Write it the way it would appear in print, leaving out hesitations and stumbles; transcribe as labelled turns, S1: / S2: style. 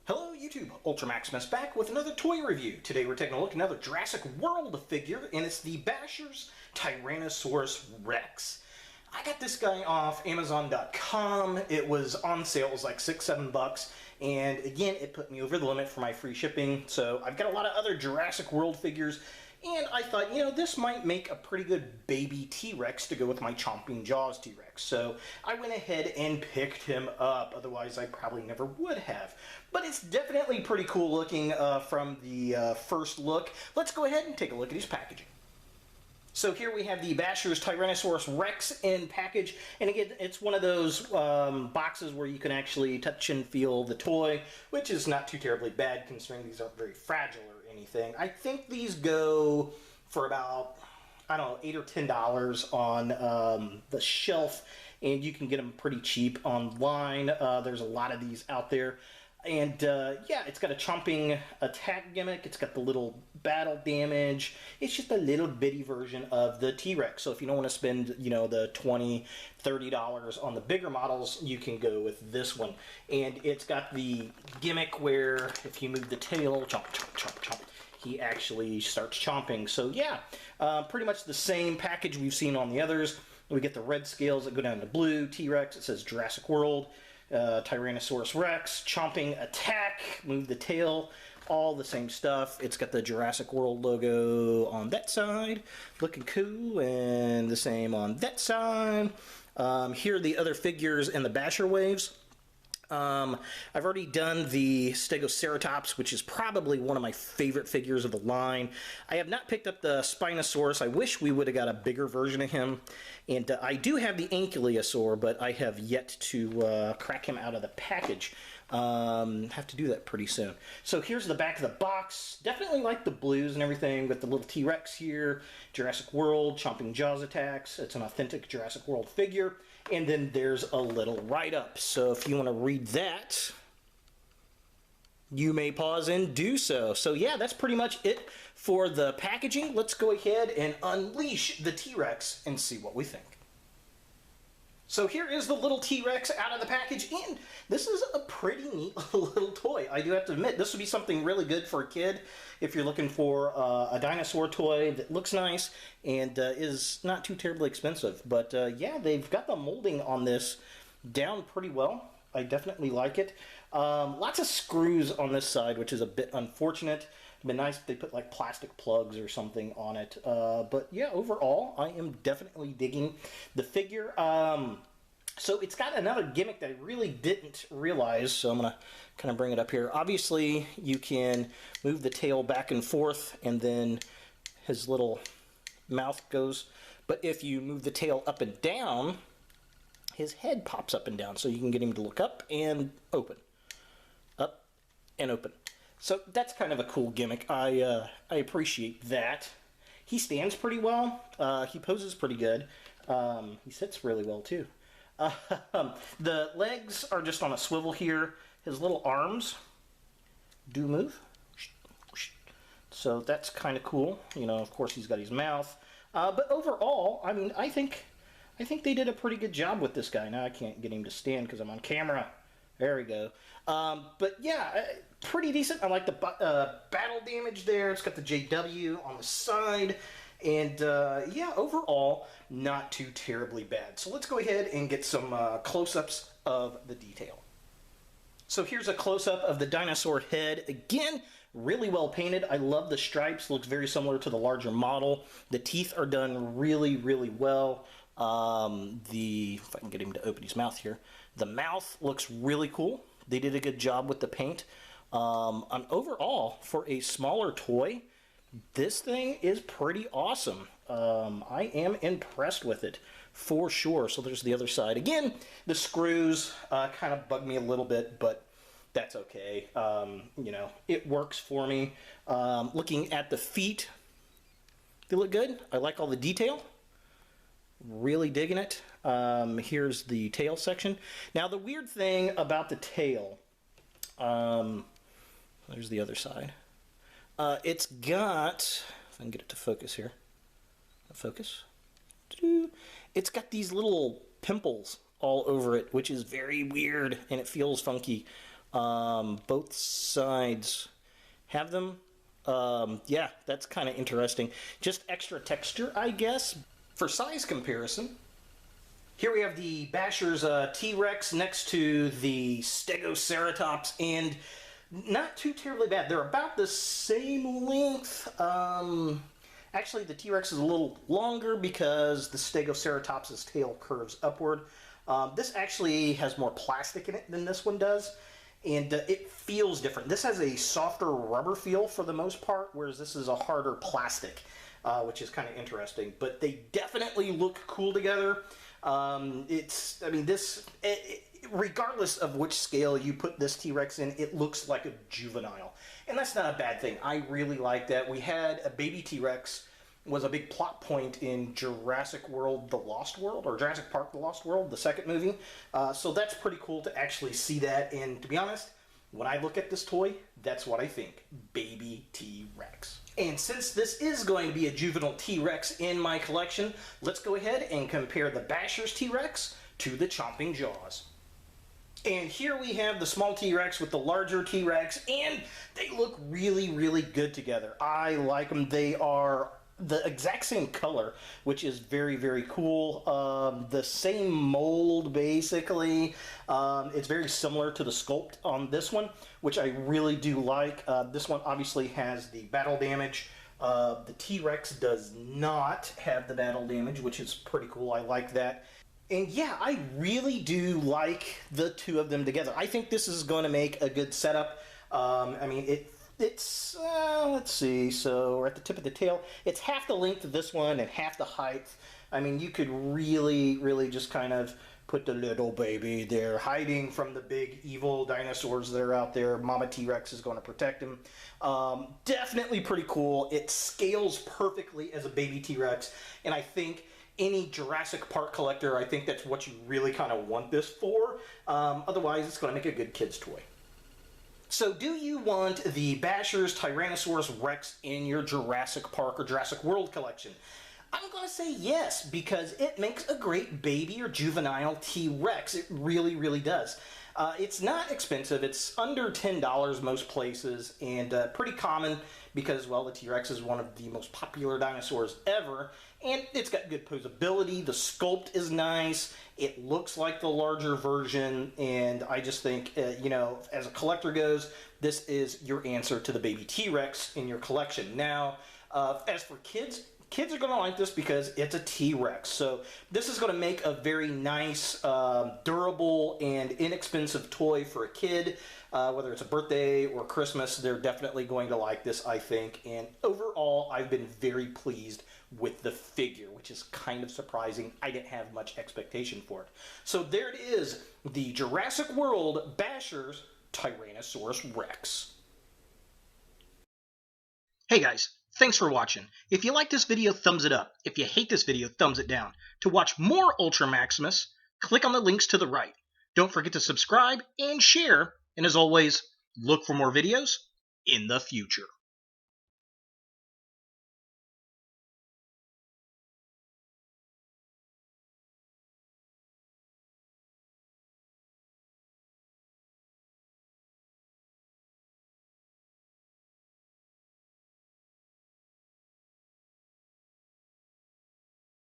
S1: Hello YouTube, Ultra Maximus back with another toy review. Today we're taking a look at another Jurassic World figure, and it's the Basher's Tyrannosaurus Rex. I got this guy off Amazon.com. It was on sale, it was like $6-7, and again, it put me over the limit for my free shipping. So I've got a lot of other Jurassic World figures, and I thought, you know, this might make a pretty good baby T-Rex to go with my Chomping Jaws T-Rex. So I went ahead and picked him up, otherwise I probably never would have. But it's definitely pretty cool looking from the first look. Let's go ahead and take a look at his packaging. So here we have the Basher's Tyrannosaurus Rex in package, and again, it's one of those boxes where you can actually touch and feel the toy, which is not too terribly bad considering these aren't very fragile or anything. I think these go for about, I don't know, $8 or $10 on the shelf, and you can get them pretty cheap online. There's a lot of these out there. And yeah, it's got a chomping attack gimmick. It's got the little battle damage. It's just a little bitty version of the T-Rex. So if you don't want to spend, you know, the $20, $30 on the bigger models, you can go with this one. And it's got the gimmick where if you move the tail, chomp, chomp, chomp, chomp, he actually starts chomping. So yeah, pretty much the same package we've seen on the others. We get the red scales that go down to blue. T-Rex, it says Jurassic World. Tyrannosaurus Rex, chomping attack, move the tail, all the same stuff. It's got the Jurassic World logo on that side, looking cool, and the same on that side. Here are the other figures in the Basher waves. I've already done the Stegoceratops, which is probably one of my favorite figures of the line. I have not picked up the Spinosaurus. I wish we would have got a bigger version of him. And I do have the Ankylosaur, but I have yet to crack him out of the package. Have to do that pretty soon. So here's the back of the box. Definitely like the blues and everything with the little T-Rex here. Jurassic World, Chomping Jaws attacks. It's an authentic Jurassic World figure. And then there's a little write-up. So if you want to read that, you may pause and do so. So yeah, that's pretty much it for the packaging. Let's go ahead and unleash the T-Rex and see what we think. So here is the little T-Rex out of the package, and this is a pretty neat little toy. I do have to admit, this would be something really good for a kid if you're looking for a dinosaur toy that looks nice and is not too terribly expensive. But yeah, they've got the molding on this down pretty well. I definitely like it. Lots of screws on this side, which is a bit unfortunate. It'd been nice if they put like plastic plugs or something on it. But yeah, overall, I am definitely digging the figure. So it's got another gimmick that I really didn't realize, so I'm going to kind of bring it up here. Obviously, you can move the tail back and forth, and then his little mouth goes. But if you move the tail up and down, his head pops up and down, so you can get him to look up and open. Up and open. So that's kind of a cool gimmick. I appreciate that. He stands pretty well. He poses pretty good. He sits really well too. The legs are just on a swivel here. His little arms do move. So that's kind of cool. You know, of course he's got his mouth. But overall, I mean, I think they did a pretty good job with this guy. Now I can't get him to stand because I'm on camera. There we go. But yeah, pretty decent. I like the battle damage there. It's got the JW on the side. And yeah, overall, not too terribly bad. So let's go ahead and get some close-ups of the detail. So here's a close-up of the dinosaur head. Again, really well painted. I love the stripes. Looks very similar to the larger model. The teeth are done really, really well. If I can get him to open his mouth here. The mouth looks really cool. They did a good job with the paint. Overall, for a smaller toy, this thing is pretty awesome. I am impressed with it for sure. So there's the other side. Again, the screws kind of bug me a little bit, but that's okay. You know, it works for me. Looking at the feet, they look good. I like all the detail. Really digging it. Here's the tail section. Now, the weird thing about the tail, there's the other side. It's got, if I can get it to focus here. Focus. It's got these little pimples all over it, which is very weird, and it feels funky. Both sides have them. Yeah, that's kind of interesting. Just extra texture, I guess. For size comparison, here we have the Basher's T-Rex next to the Stegoceratops, and not too terribly bad. They're about the same length. Actually, the T-Rex is a little longer because the Stegoceratops' tail curves upward. This actually has more plastic in it than this one does, and it feels different. This has a softer rubber feel for the most part, whereas this is a harder plastic, which is kind of interesting. But they definitely look cool together. Regardless of which scale you put this T-Rex in, it looks like a juvenile. And that's not a bad thing. I really like that. We had a baby T-Rex, was a big plot point in Jurassic World: The Lost World, or Jurassic Park: The Lost World, the second movie. So that's pretty cool to actually see that. And to be honest, when I look at this toy, that's what I think. Baby T-Rex. And since this is going to be a juvenile T-Rex in my collection, let's go ahead and compare the Basher's T-Rex to the Chomping Jaws. And here we have the small T-Rex with the larger T-Rex, and they look really, really good together. I like them. They are the exact same color, which is very, very cool. The same mold, basically. It's very similar to the sculpt on this one, which I really do like. This one obviously has the battle damage. The T-Rex does not have the battle damage, which is pretty cool. I like that. And yeah, I really do like the two of them together. I think this is going to make a good setup. I mean, it's let's see, so we're at the tip of the tail. It's half the length of this one and half the height. I mean, you could really, really just kind of put the little baby there, hiding from the big evil dinosaurs that are out there. Mama T-Rex is going to protect him. Definitely pretty cool. It scales perfectly as a baby T-Rex, and I think any Jurassic Park collector, I think that's what you really kind of want this for. Otherwise, it's going to make a good kid's toy. So do you want the Basher's Tyrannosaurus Rex in your Jurassic Park or Jurassic World collection? I'm going to say yes, because it makes a great baby or juvenile T-Rex. It really, really does. It's not expensive. It's under $10 most places, and pretty common because, well, the T-Rex is one of the most popular dinosaurs ever, and it's got good posability. The sculpt is nice. It looks like the larger version, and I just think, you know, as a collector goes, this is your answer to the baby T-Rex in your collection. Now, as for kids, kids are going to like this because it's a T-Rex. So this is going to make a very nice, durable, and inexpensive toy for a kid. Whether it's a birthday or Christmas, they're definitely going to like this, I think. And overall, I've been very pleased with the figure, which is kind of surprising. I didn't have much expectation for it. So there it is, the Jurassic World Basher's Tyrannosaurus Rex. Hey guys, thanks for watching. If you like this video, thumbs it up. If you hate this video, thumbs it down. To watch more Ultra Maximus, click on the links to the right. Don't forget to subscribe and share. And as always, look for more videos in the future.